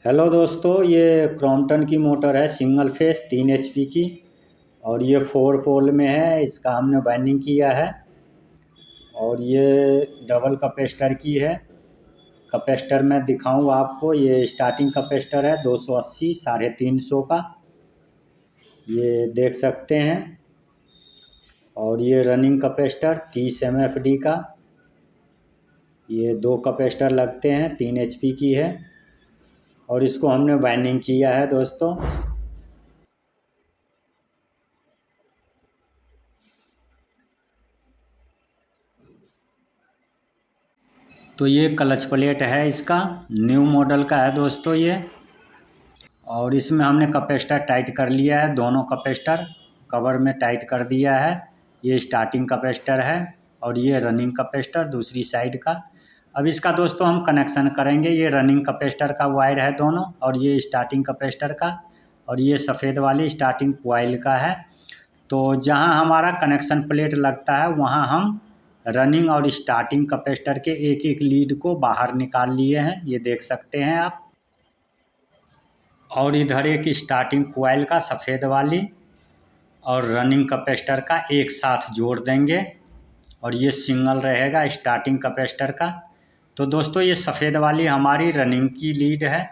Hello दोस्तों, ये Crompton की मोटर है सिंगल फेस 3 HP की। और ये 4 पोल में है। इसका हमने वाइंडिंग किया है। और ये डबल कैपेसिटर की है। कैपेसिटर मैं दिखाऊं आपको, ये स्टार्टिंग कैपेसिटर है 280 350 का, ये देख सकते हैं। और ये रनिंग कैपेसिटर 30 MFD का, ये 2 कैपेसिटर लगते हैं, 3 HP की है। और इसको हमने वाइंडिंग किया है दोस्तों। तो ये क्लच प्लेट है, इसका न्यू मॉडल का है दोस्तों ये। और इसमें हमने कैपेसिटर टाइट कर लिया है, दोनों कैपेसिटर कवर में टाइट कर दिया है। ये स्टार्टिंग कैपेसिटर है और ये रनिंग कैपेसिटर दूसरी साइड का। अब इसका दोस्तों हम कनेक्शन करेंगे। ये रनिंग कैपेसिटर का वायर है दोनों, और ये स्टार्टिंग कैपेसिटर का, और ये सफ़ेद वाली स्टार्टिंग कॉइल का है। तो जहाँ हमारा कनेक्शन प्लेट लगता है वहाँ हम रनिंग और स्टार्टिंग कैपेसिटर के एक एक लीड को बाहर निकाल लिए हैं, ये देख सकते हैं आप। और इधर एक स्टार्टिंग कॉइल का सफ़ेद वाली और रनिंग कैपेसिटर का एक साथ जोड़ देंगे, और ये सिंगल रहेगा स्टार्टिंग कैपेसिटर का। तो दोस्तों ये सफ़ेद वाली हमारी रनिंग की लीड है,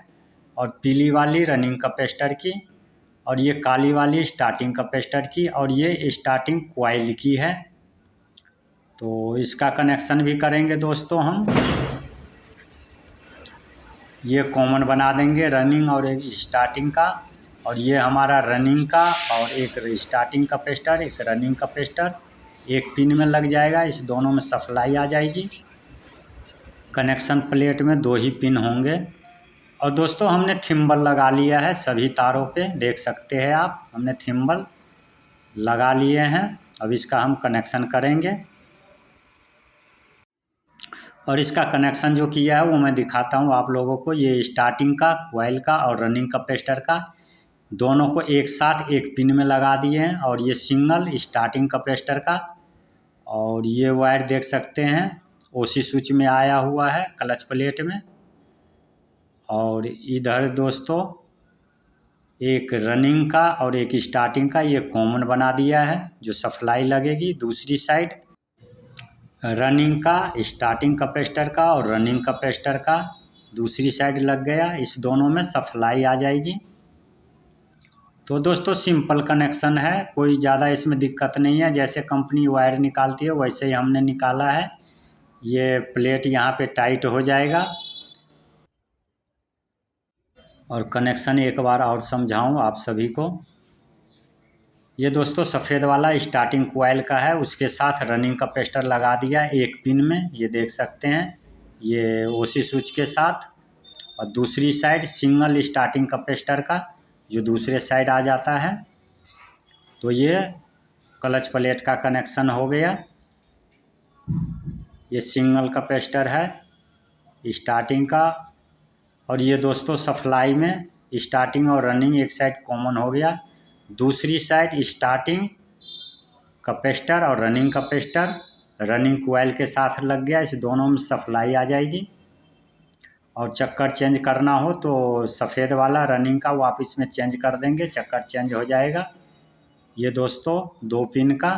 और पीली वाली रनिंग कैपेसिटर की, और ये काली वाली स्टार्टिंग कैपेसिटर की, और ये स्टार्टिंग कॉइल की है। तो इसका कनेक्शन भी करेंगे दोस्तों हम। ये कॉमन बना देंगे रनिंग और एक स्टार्टिंग का। और ये हमारा रनिंग का और एक स्टार्टिंग कैपेसिटर, एक रनिंग कैपेसिटर एक पिन में लग जाएगा। इस दोनों में सप्लाई आ जाएगी। कनेक्शन प्लेट में 2 ही पिन होंगे। और दोस्तों हमने थिम्बल लगा लिया है सभी तारों पे, देख सकते हैं आप। हमने थिम्बल लगा लिए हैं। अब इसका हम कनेक्शन करेंगे। और इसका कनेक्शन जो किया है वो मैं दिखाता हूँ आप लोगों को। ये स्टार्टिंग का कॉइल का और रनिंग कैपेसिटर का दोनों को एक साथ एक पिन में लगा दिए हैं। और ये सिंगल स्टार्टिंग कैपेसिटर का, और ये वायर देख सकते हैं ओसी स्विच में आया हुआ है क्लच प्लेट में। और इधर दोस्तों एक रनिंग का और एक स्टार्टिंग का ये कॉमन बना दिया है, जो सप्लाई लगेगी दूसरी साइड। रनिंग का स्टार्टिंग कैपेसिटर का और रनिंग कैपेसिटर का दूसरी साइड लग गया। इस दोनों में सप्लाई आ जाएगी। तो दोस्तों सिंपल कनेक्शन है, कोई ज़्यादा इसमें दिक्कत नहीं है। जैसे कंपनी वायर निकालती है वैसे ही हमने निकाला है। ये प्लेट यहाँ पे टाइट हो जाएगा। और कनेक्शन एक बार और समझाऊँ आप सभी को। ये दोस्तों सफ़ेद वाला स्टार्टिंग कॉइल का है, उसके साथ रनिंग कैपेसिटर लगा दिया एक पिन में, ये देख सकते हैं। ये ओसी स्विच के साथ। और दूसरी साइड सिंगल स्टार्टिंग कैपेसिटर का जो दूसरे साइड आ जाता है। तो ये क्लच प्लेट का कनेक्शन हो गया। ये सिंगल कैपेसिटर है स्टार्टिंग का। और ये दोस्तों सप्लाई में स्टार्टिंग और रनिंग एक साइड कॉमन हो गया। दूसरी साइड स्टार्टिंग कैपेसिटर और रनिंग कैपेसिटर रनिंग कॉइल के साथ लग गया। इस दोनों में सप्लाई आ जाएगी। और चक्कर चेंज करना हो तो सफ़ेद वाला रनिंग का वापस में चेंज कर देंगे, चक्कर चेंज हो जाएगा। ये दोस्तों 2 पिन का।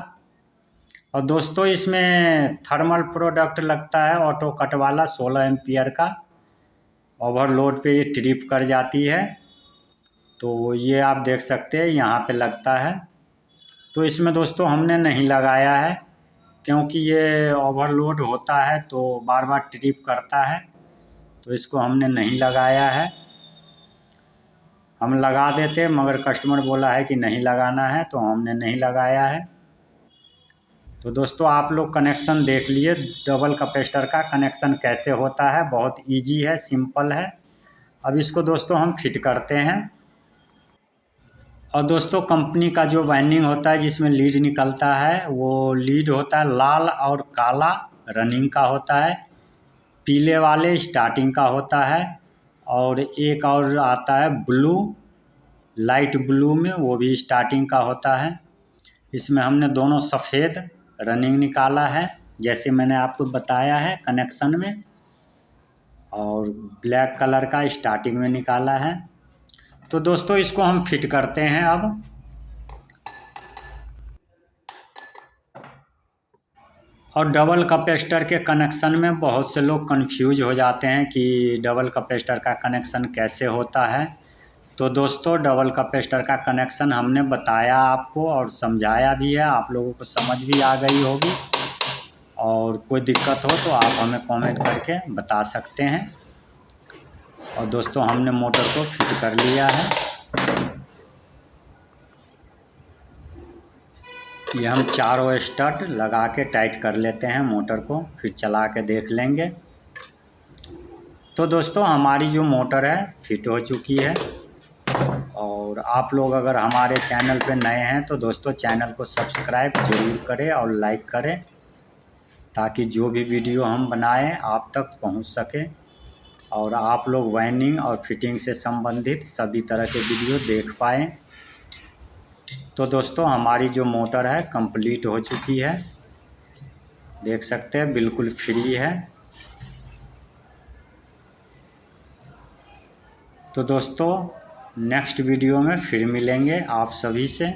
और दोस्तों इसमें थर्मल प्रोडक्ट लगता है ऑटो कट वाला 16 एम्पियर का। ओवरलोड पे ये ट्रिप कर जाती है। तो ये आप देख सकते हैं यहाँ पे लगता है। तो इसमें दोस्तों हमने नहीं लगाया है, क्योंकि ये ओवरलोड होता है तो बार बार ट्रिप करता है। तो इसको हमने नहीं लगाया है। हम लगा देते मगर कस्टमर बोला है कि नहीं लगाना है, तो हमने नहीं लगाया है। तो दोस्तों आप लोग कनेक्शन देख लिए डबल कैपेसिटर का कनेक्शन कैसे होता है। बहुत इजी है, सिंपल है। अब इसको दोस्तों हम फिट करते हैं। और दोस्तों कंपनी का जो वाइंडिंग होता है जिसमें लीड निकलता है, वो लीड होता है लाल और काला रनिंग का होता है, पीले वाले स्टार्टिंग का होता है, और एक और आता है ब्लू, लाइट ब्लू में, वो भी स्टार्टिंग का होता है। इसमें हमने दोनों सफ़ेद रनिंग निकाला है जैसे मैंने आपको बताया है कनेक्शन में। और ब्लैक कलर का स्टार्टिंग में निकाला है। तो दोस्तों इसको हम फिट करते हैं अब। और डबल कैपेसिटर के कनेक्शन में बहुत से लोग कंफ्यूज हो जाते हैं कि डबल कैपेसिटर का कनेक्शन कैसे होता है। तो दोस्तों डबल कैपेसिटर का कनेक्शन हमने बताया आपको और समझाया भी है, आप लोगों को समझ भी आ गई होगी। और कोई दिक्कत हो तो आप हमें कमेंट करके बता सकते हैं। और दोस्तों हमने मोटर को फिट कर लिया है। ये हम चारों स्टड लगा के टाइट कर लेते हैं मोटर को, फिर चला के देख लेंगे। तो दोस्तों हमारी जो मोटर है फिट हो चुकी है। और आप लोग अगर हमारे चैनल पे नए हैं तो दोस्तों चैनल को सब्सक्राइब ज़रूर करें और लाइक करें, ताकि जो भी वीडियो हम बनाएं आप तक पहुंच सके और आप लोग वायरिंग और फिटिंग से संबंधित सभी तरह के वीडियो देख पाएँ। तो दोस्तों हमारी जो मोटर है कंप्लीट हो चुकी है, देख सकते हैं बिल्कुल फ्री है। तो दोस्तों नेक्स्ट वीडियो में फिर मिलेंगे आप सभी से।